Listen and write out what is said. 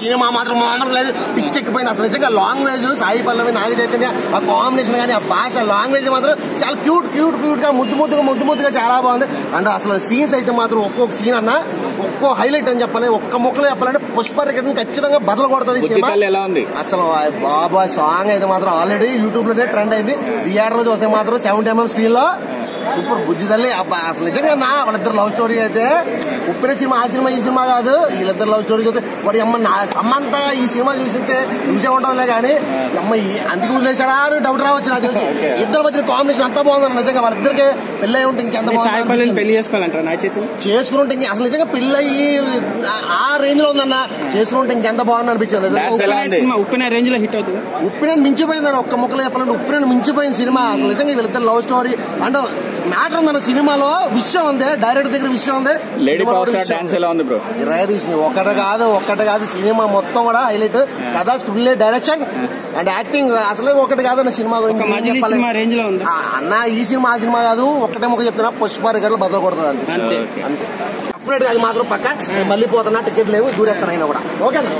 Cinema మాత్రం మాత్రం లేదు, పిచ్చెక్కిపోయింది అసలు. నిజంగా లాంగ్వేజ్ సాయి పల్లవి నాగ చైతన్య ఆ కాంబినేషన్ కానీ ఆ భాష లాంగ్వేజ్ మాత్రం చాలా క్యూట్ గా ముద్దుగా చాలా బాగుంది. అండ్ అసలు సీన్స్ అయితే మాత్రం ఒక్కొక్క సీన్ అన్న ఒక్కో హైలైట్ అని చెప్పాలి, ఒక్క ముక్కలు చెప్పాలంటే పుష్ప రికార్డ్ ఖచ్చితంగా బదలు కొడుతుంది సినిమా. అసలు బాబా సాంగ్ అయితే మాత్రం ఆల్రెడీ యూట్యూబ్ లోనే ట్రెండ్ అయింది. థియేటర్ లో చూస్తే మాత్రం 70mm స్క్రీన్ లో సూపర్ బుజ్జి తల్లి. అసలు నిజంగా వాళ్ళిద్దరు లవ్ స్టోరీ అయితే ఉప్పిన సినిమా ఆ సినిమా ఈ సినిమా కాదు, వీళ్ళిద్దరు లవ్ స్టోరీ చూస్తే వాడి అమ్మ సమంత ఈ సినిమా చూసే ఉంటుందిలే కానీ అమ్మాయి అందుకు వదిలేశాడా అని డౌట్ రావచ్చు నాకు తెలిసి. ఇద్దరు మధ్య కాంబినేషన్ అంతా బాగుంది నిజంగా. వాళ్ళిద్దరికి పెళ్ళి అయి ఉంటే ఇంకెంత బాగుంది, పెళ్లి చేసుకోవాలంటారా చేసుకుని ఉంటే అసలు నిజంగా పెళ్ళి అయ్యి ఆ రేంజ్ లో ఉందన్న, చేసుకుని ఉంటే ఇంకెంత బాగుంది అనిపించింది. ఉప్పిన రేంజ్ లో హిట్ అవుతుంది, ఉప్పిన మించిపోయింది అని ఒక్క ముక్కలు చెప్పాలంటే ఉప్పిన మించిపోయింది సినిమా. అసలు నిజంగా వీళ్ళిద్దరు లవ్ స్టోరీ అంటే మ్యాటర్ ఉందన్న సినిమాలో, విషయం ఉంది, డైరెక్టర్ దగ్గర విషయం ఉంది. ఒక్కటి కాదు సినిమా మొత్తం కూడా హైలైట్. కథ, స్క్రిప్ట్, డైరెక్షన్ అండ్ యాక్టింగ్ అసలే ఒకటి కాదన్న సినిమా గురించి అన్న. ఈ సినిమా ఆ సినిమా కాదు, ఒక్కటే ముక్క చెప్తున్నా, పుష్ప రికార్డులు బదులు కొడుతుంది అంతే. అది మాత్రం పక్క. మళ్ళీ పోతున్నా, టికెట్ లేవు, దూరేస్తాను అయినా కూడా. ఓకేనా.